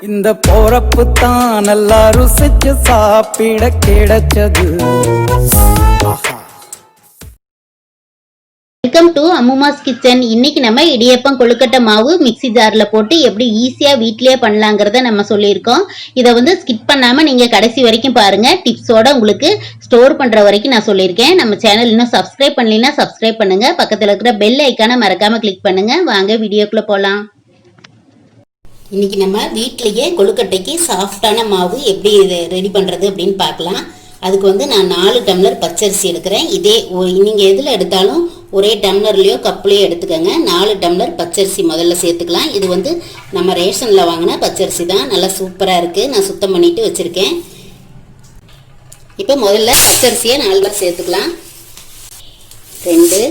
இந்த போறப்பு தான் நல்லா ருசிச்சு சாப்பிட கிடைச்சது. Welcome to Ammuma's kitchen. இன்னைக்கு நம்ம இடியப்பம் கொழுக்கட்டை மாவு மிக்சி ஜார்ல போட்டு எப்படி ஈஸியா வீட்லயே பண்ணலாங்கிறத நம்ம சொல்லியிருக்கோம். இதை வந்து ஸ்கிப் பண்ணாம நீங்க கடைசி வரைக்கும் பாருங்க. டிப்ஸோட உங்களுக்கு ஸ்டோர் பண்ற வரைக்கும் நான் சொல்லியிருக்கேன். நம்ம சேனல் இன்னும் சப்ஸ்கிரைப் பண்ணலனா சப்ஸ்கிரைப் பண்ணுங்க. பக்கத்துல இருக்கிற பெல் ஐக்கானை மறக்காம கிளிக் பண்ணுங்க. வாங்க வீடியோக்குள்ள போலாம். இன்னைக்கு நம்ம வீட்லயே கொழுக்கட்டைக்கு சாஃப்டான மாவு எப்படி ரெடி பண்றது அப்படின்னு பார்க்கலாம். அதுக்கு வந்து நான் 4 டம்ளர் பச்சரிசி எடுக்கிறேன். இதே நீங்கள் எதில் எடுத்தாலும் ஒரே டம்ளர்லையோ கப்லையோ எடுத்துக்கோங்க. 4 டம்ளர் பச்சரிசி முதல்ல சேர்த்துக்கலாம். இது வந்து நம்ம ரேஷனில் வாங்கின பச்சரிசி தான், நல்லா சூப்பராக இருக்குது. நான் சுத்தம் பண்ணிட்டு வச்சுருக்கேன். இப்போ முதல்ல பச்சரிசியை நல்லா சேர்த்துக்கலாம். 2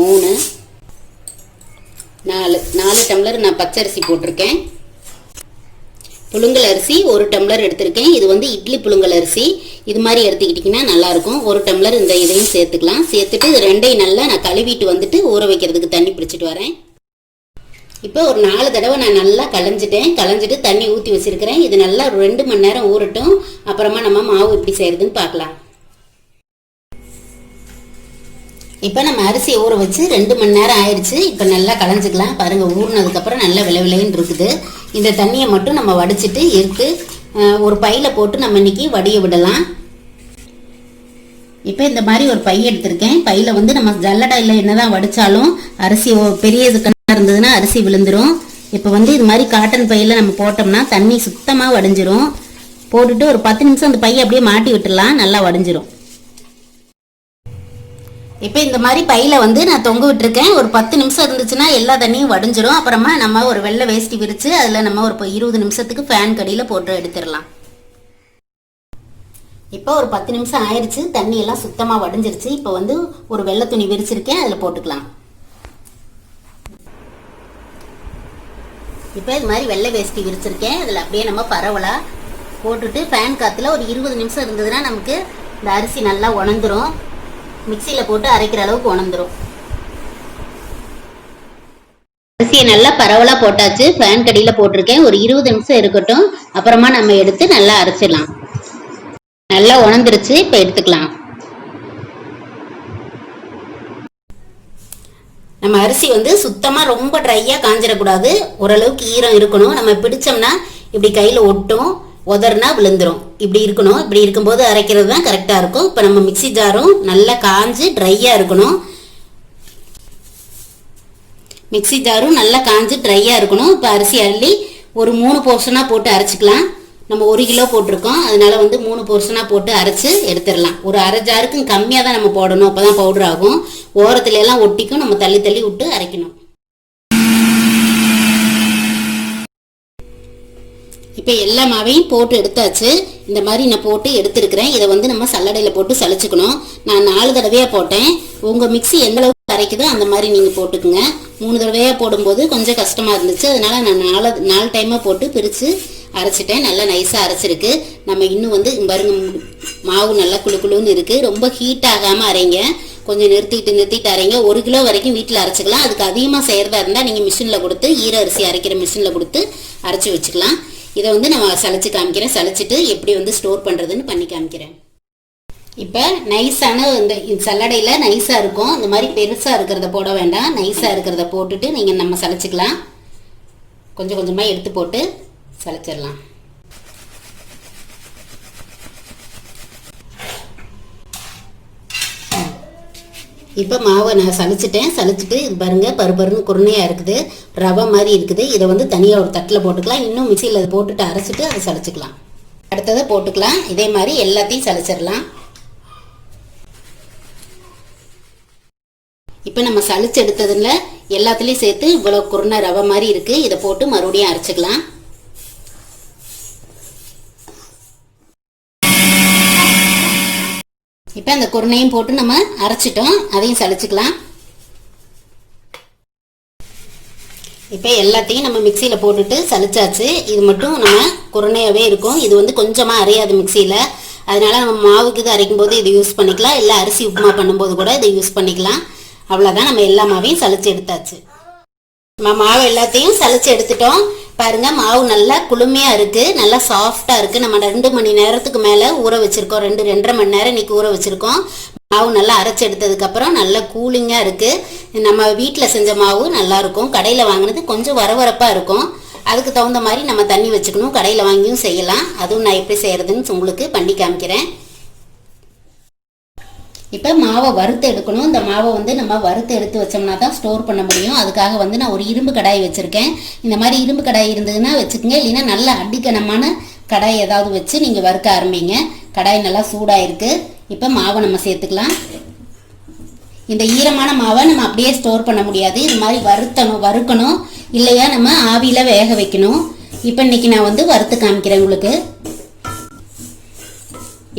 3 4 டம்ளர் நான் பச்சரிசி போட்டிருக்கேன். புழுங்கல் அரிசி 1 டம்ளர் எடுத்திருக்கேன். இது வந்து இட்லி புழுங்கல் அரிசி. இது மாதிரி எடுத்துக்கிட்டிங்கன்னா நல்லாயிருக்கும். 1 டம்ளர் இந்த இதையும் சேர்த்துக்கலாம். சேர்த்துட்டு இது ரெண்டையும் நல்லா நான் கழுவிட்டு வந்துட்டு ஊற வைக்கிறதுக்கு தண்ணி பிடிச்சிட்டு வரேன். இப்போ ஒரு 4 தடவை நான் நல்லா களைஞ்சிட்டு தண்ணி ஊற்றி வச்சுருக்கிறேன். இது நல்லா 2 மணி நேரம் ஊறட்டும். அப்புறமா நம்ம மாவு எப்படி செய்கிறதுன்னு பார்க்கலாம். இப்போ நம்ம அரிசியை ஊற வச்சு 2 மணி நேரம் ஆயிடுச்சு. இப்போ நல்லா களைஞ்சிக்கலாம். பாருங்கள், ஊறினதுக்கப்புறம் நல்லா விளைவிலைன்னு இருக்குது. இந்த தண்ணியை மட்டும் நம்ம வடிச்சிட்டு எடுத்து ஒரு பையில் போட்டு நம்ம இன்னைக்கு வடிய விடலாம். இப்போ இந்த மாதிரி ஒரு பை எடுத்திருக்கேன். பையில் வந்து நம்ம ஜல்லடையில் என்னதான் வடித்தாலும் அரிசி பெரிய இதுக்கெல்லாம் இருந்ததுன்னா அரிசி விழுந்துடும். இப்போ வந்து இது மாதிரி காட்டன் பையில் நம்ம போட்டோம்னா தண்ணி சுத்தமாக வடிஞ்சிரும். போட்டுட்டு ஒரு 10 நிமிஷம் அந்த பையை அப்படியே மாட்டி விட்டுடலாம். நல்லா வடிஞ்சிரும். இப்போ இந்த மாதிரி பையில் வந்து நான் தொங்க விட்டுருக்கேன். ஒரு 10 நிமிஷம் இருந்துச்சுன்னா எல்லா தண்ணியும் வடிஞ்சிரும். அப்புறமா நம்ம ஒரு வெள்ளை வேஷ்டி விரித்து அதில் நம்ம ஒரு 20 நிமிஷத்துக்கு ஃபேன் கடியில் போட்டு எடுத்துடலாம். இப்போ ஒரு 10 நிமிஷம் ஆயிடுச்சு. தண்ணி எல்லாம் சுத்தமாக வடிஞ்சிருச்சு. இப்போ வந்து ஒரு வெள்ளை துணி விரிச்சிருக்கேன், அதில் போட்டுக்கலாம். இப்போ இது மாதிரி வெள்ளை வேஷ்டி விரிச்சிருக்கேன். அதில் அப்படியே நம்ம பரவலாக போட்டுட்டு ஃபேன் காற்றுல ஒரு 20 நிமிஷம் இருந்ததுன்னா நமக்கு இந்த அரிசி நல்லா உணர்ந்துடும். மிக்சியில் போட்டு அரைக்கிற அளவுக்கு உணர்ந்துடும். அரிசியை நல்லா பரவலாக போட்டாச்சு. ஃபேன் கடியில் போட்டிருக்கேன். ஒரு 20 நிமிஷம் இருக்கட்டும். அப்புறமா நம்ம எடுத்து நல்லா அரைச்சிடலாம். நல்லா உணர்ந்துருச்சு. இப்போ எடுத்துக்கலாம். நம்ம அரிசி வந்து சுத்தமாக ரொம்ப ட்ரையாக காஞ்சிடக்கூடாது. ஓரளவுக்கு ஈரம் இருக்கணும். நம்ம பிடிச்சோம்னா இப்படி கையில் ஒட்டும், உதறினா விழுந்துடும். இப்படி இருக்கணும். இப்படி இருக்கும்போது அரைக்கிறது தான் கரெக்டாக இருக்கும். இப்போ நம்ம மிக்சி ஜாரும் நல்லா காஞ்சு ட்ரையாக இருக்கணும். மிக்சி ஜாரும் நல்லா காஞ்சு ட்ரையாக இருக்கணும். இப்போ அரிசி அள்ளி ஒரு 3 போர்ஷனாக போட்டு அரைச்சிக்கலாம். நம்ம 1 கிலோ போட்டிருக்கோம், அதனால வந்து 3 போர்ஷனாக போட்டு அரைச்சி எடுத்துடலாம். ஒரு அரை ஜாருக்கும் கம்மியாக தான் நம்ம போடணும். அப்போ தான் பவுடர் ஆகும். ஓரத்துல எல்லாம் ஒட்டிக்கும். நம்ம தள்ளி தள்ளி விட்டு அரைக்கணும். இப்போ எல்லா மாவையும் போட்டு எடுத்தாச்சு. இந்த மாதிரி நான் போட்டு எடுத்துருக்கிறேன். இதை வந்து நம்ம சல்லடையில் போட்டு சளிச்சுக்கணும். நான் 4 தடவையாக போட்டேன். உங்கள் மிக்சி எந்த அளவுக்கு அரைக்குதோ அந்த மாதிரி நீங்கள் போட்டுக்குங்க. 3 தடவையாக போடும்போது கொஞ்சம் கஷ்டமாக இருந்துச்சு. அதனால் நான் 4 டைமாக போட்டு பிரித்து அரைச்சிட்டேன். நல்லா நைஸாக அரைச்சிருக்கு. நம்ம இன்னும் வந்து பாருங்க, மாவு நல்லா குழுன்னு இருக்குது. ரொம்ப ஹீட் ஆகாமல் அரைங்க. கொஞ்சம் நிறுத்திட்டு அரைங்க. 1 கிலோ வரைக்கும் வீட்டில் அரைச்சிக்கலாம். அதுக்கு அதிகமாக செய்கிறதா இருந்தால் நீங்கள் மிஷினில் கொடுத்து ஈர அரிசி அரைக்கிற மிஷினில் கொடுத்து அரைச்சி வச்சுக்கலாம். இதை வந்து நம்ம சளிச்சு காமிக்கிறேன். சளிச்சிட்டு எப்படி வந்து ஸ்டோர் பண்ணுறதுன்னு பண்ணி காமிக்கிறேன். இப்போ நைஸான இந்த சல்லடையில் நைஸாக இருக்கும். இந்த மாதிரி பெருசாக இருக்கிறத போட வேண்டாம். நைஸாக இருக்கிறத போட்டுட்டு நீங்கள் நம்ம சளிச்சிக்கலாம். கொஞ்சம் கொஞ்சமாக எடுத்து போட்டு சளிச்சிடலாம். இப்போ மாவை நான் சளிச்சிட்டு இது பாருங்க, பருன்னு குருணையாக இருக்குது. ரவை மாதிரி இருக்குது. இதை வந்து தனியாக ஒரு தட்டில் போட்டுக்கலாம். இன்னும் மிக்சியில் அதை போட்டுட்டு அரைச்சிட்டு அதை சளிச்சிக்கலாம். அடுத்ததை போட்டுக்கலாம். இதே மாதிரி எல்லாத்தையும் சளிச்சிடலாம். இப்போ நம்ம சளிச்சு எடுத்ததில் எல்லாத்துலேயும் சேர்த்து இவ்வளோ குருணை ரவை மாதிரி இருக்குது. இதை போட்டு மறுபடியும் அரைச்சிக்கலாம். இப்போ அந்த குருணையும் போட்டு நம்ம அரைச்சிட்டோம். அதையும் சளிச்சுக்கலாம். இப்போ எல்லாத்தையும் நம்ம மிக்சியில் போட்டுட்டு சளிச்சாச்சு. இது மட்டும் நம்ம குருணையாகவே இருக்கும். இது வந்து கொஞ்சமாக அரையாது மிக்சியில். அதனால நம்ம மாவுக்கு இது அரைக்கும் போது இதை யூஸ் பண்ணிக்கலாம். இல்லை அரிசி உப்புமா பண்ணும்போது கூட இதை யூஸ் பண்ணிக்கலாம். அவ்வளோதான், நம்ம எல்லா மாவையும் சளிச்சு எடுத்தாச்சு. நம்ம மாவு எல்லாத்தையும் சளிச்சு எடுத்துட்டோம். பாருங்க மாவு நல்லா குளுமையாக இருக்குது, நல்லா சாஃப்டாக இருக்குது. நம்ம 2 மணி நேரத்துக்கு மேலே ஊற வச்சுருக்கோம், 2-2.5 மணி நேரம் இன்றைக்கி ஊற வச்சுருக்கோம். மாவு நல்லா அரைச்சி எடுத்ததுக்கப்புறம் நல்லா கூலிங்காக இருக்குது. நம்ம வீட்டில் செஞ்ச மாவு நல்லாயிருக்கும், கடையில் வாங்கினது கொஞ்சம் வரவரப்பாக இருக்கும். அதுக்கு தகுந்த மாதிரி நம்ம தண்ணி வச்சுக்கணும். கடையில் வாங்கியும் செய்யலாம், அதுவும் நான் எப்படி செய்கிறதுன்னு உங்களுக்கு பண்ணி காமிக்கிறேன். இப்போ மாவை வறுத்து எடுக்கணும். இந்த மாவை வந்து நம்ம வறுத்து எடுத்து வச்சோம்னா தான் ஸ்டோர் பண்ண முடியும். அதுக்காக வந்து நான் ஒரு இரும்பு கடாய் வச்சுருக்கேன். இந்த மாதிரி இரும்பு கடாய் இருந்ததுன்னா வச்சுக்கோங்க, இல்லைன்னா நல்ல அடிக்கனமான கடாய் ஏதாவது வச்சு நீங்கள் வறுக்க ஆரம்பிங்க. கடாய் நல்லா சூடாக இருக்குது. இப்போ மாவை நம்ம சேர்த்துக்கலாம். இந்த ஈரமான மாவை நம்ம அப்படியே ஸ்டோர் பண்ண முடியாது, இது மாதிரி வறுக்கணும், இல்லையா நம்ம ஆவியில் வேக வைக்கணும். இப்போ இன்னைக்கு நான் வந்து வறுத்து காமிக்கிறேன் உங்களுக்கு.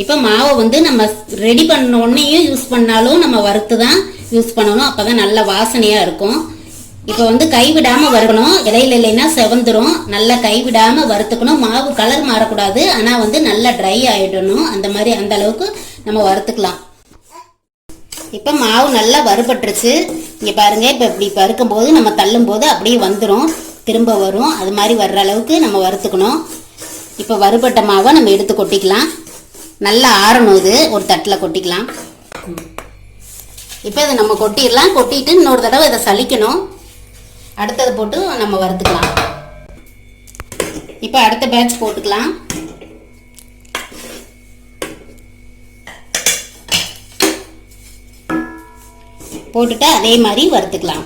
இப்போ மாவை வந்து நம்ம ரெடி பண்ண உடனேயும் யூஸ் பண்ணாலும் நம்ம வறுத்து தான் யூஸ் பண்ணணும், அப்போ தான் நல்ல வாசனையாக இருக்கும். இப்போ வந்து கைவிடாமல் வறுக்கணும், இலையில இல்லைன்னா செவந்துடும். நல்லா கைவிடாமல் வறுத்துக்கணும். மாவு கலர் மாறக்கூடாது, ஆனால் வந்து நல்லா ட்ரை ஆகிடணும். அந்த அளவுக்கு நம்ம வறுத்துக்கலாம். இப்போ மாவு நல்லா வறுபட்டுருச்சு. இங்கே பாருங்கள், இப்போ இப்படி வறுக்கும்போது நம்ம தள்ளும்போது அப்படியே வந்துடும், திரும்ப வரும். அது மாதிரி வர்ற அளவுக்கு நம்ம வறுத்துக்கணும். இப்போ வறுபட்ட மாவை நம்ம எடுத்து கொட்டிக்கலாம். நல்லா ஆறணும், இது ஒரு தட்டில் கொட்டிக்கலாம். இப்போ இதை நம்ம கொட்டிடலாம். கொட்டிட்டு இன்னொரு தடவை இதை சலிக்கணும். அடுத்தது போட்டு நம்ம வறுத்துக்கலாம். இப்போ அடுத்த பேட்ச் போட்டுக்கலாம். போட்டுட்டு அதே மாதிரி வறுத்துக்கலாம்.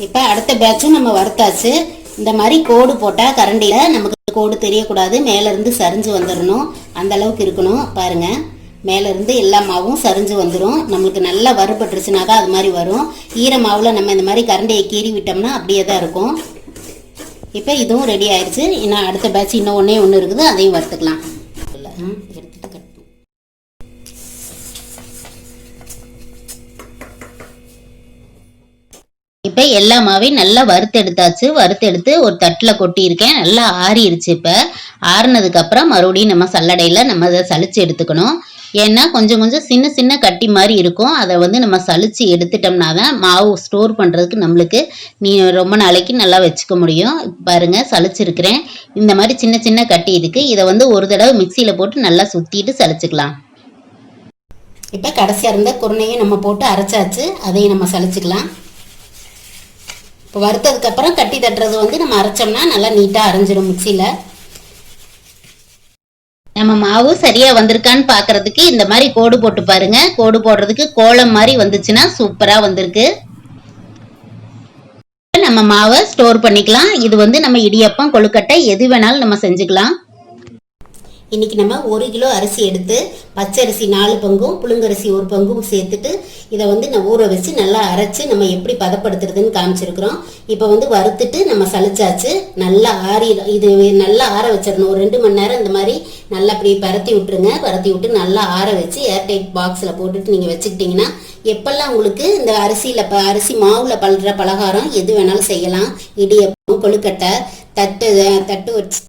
இப்போ அடுத்த பேட்சும் நம்ம வறுத்தாச்சு. இந்த மாதிரி கோடு போட்டால் கரண்டியில் நமக்கு கோடு தெரியக்கூடாது, மேலேருந்து சரிஞ்சு வந்துடணும், அந்த அளவுக்கு இருக்கணும். பாருங்கள், மேலேருந்து எல்லா மாவும் சரிஞ்சு வந்துடும். நம்மளுக்கு நல்லா வறுபட்டுருச்சுனா தான் அது மாதிரி வரும். ஈர மாவில் நம்ம இந்த மாதிரி கரண்டியை கீறி விட்டோம்னா அப்படியே தான் இருக்கும். இப்போ இதுவும் ரெடி ஆயிடுச்சு. இன்னும் அடுத்த பேட்ச் இன்னும் ஒன்று இருக்குது, அதையும் வறுத்துக்கலாம். எடுத்துட்டு கட். இப்போ எல்லா மாவையும் நல்லா வறுத்தெடுத்தாச்சு. வறுத்தெடுத்து ஒரு தட்டில் கொட்டியிருக்கேன். நல்லா ஆறிடுச்சு. இப்போ ஆறுனதுக்கப்புறம் மறுபடியும் நம்ம சல்லடையில் நம்ம அதை சலிச்சு எடுத்துக்கணும். ஏன்னா கொஞ்சம் கொஞ்சம் சின்ன சின்ன கட்டி மாதிரி இருக்கும், அதை வந்து நம்ம சலிச்சு எடுத்துட்டோம்னா தான் மாவு ஸ்டோர் பண்ணுறதுக்கு நம்மளுக்கு ரொம்ப நாளைக்கு நல்லா வச்சுக்க முடியும். பாருங்கள், சலிச்சிருக்கிறேன். இந்த மாதிரி சின்ன சின்ன கட்டி இருக்குது. இதை வந்து ஒரு தடவை மிக்சியில் போட்டு நல்லா சுற்றிட்டு சலிச்சுக்கலாம். இப்போ கடைசியாக இருந்த குருணையும் நம்ம போட்டு அரைச்சாச்சு, அதையும் நம்ம சலிச்சுக்கலாம். இப்போ வறுத்ததுக்கப்புறம் கட்டி தட்டுறது வந்து நம்ம அரைச்சோம்னா நல்லா நீட்டாக அரைஞ்சிடும் மிக்சியில். நம்ம மாவு சரியாக வந்திருக்கான்னு பார்க்குறதுக்கு இந்த மாதிரி கோடு போட்டு பாருங்கள். கோடு போடுறதுக்கு கோலம் மாதிரி வந்துச்சுன்னா சூப்பராக வந்திருக்கு. நம்ம மாவை ஸ்டோர் பண்ணிக்கலாம். இது வந்து நம்ம இடியப்பம், கொழுக்கட்டை எது வேணாலும் நம்ம செஞ்சுக்கலாம். இன்றைக்கி நம்ம 1 கிலோ அரிசி எடுத்து பச்சரிசி 4 பங்கும் புழுங்கரிசி 1 பங்கும் சேர்த்துட்டு இதை வந்து நான் ஊற வச்சு நல்லா அரைச்சி நம்ம எப்படி பதப்படுத்துறதுன்னு காமிச்சிருக்கிறோம். இப்போ வந்து வறுத்துட்டு நம்ம சலிச்சாச்சு. நல்லா இது நல்லா ஆற வச்சிடணும். ஒரு 2 மணி நேரம் இந்த மாதிரி நல்லா அப்படி பரத்தி விட்டுருங்க. பரத்தி விட்டு நல்லா ஆற வச்சு ஏர்டைட் பாக்ஸில் போட்டுட்டு நீங்கள் வச்சுக்கிட்டிங்கன்னா எப்பெல்லாம் உங்களுக்கு இந்த அரிசி மாவில் பல்ற பலகாரம் எது வேணாலும் செய்யலாம். இடியப்பம், கொழுக்கட்டை, தட்டு வச்சு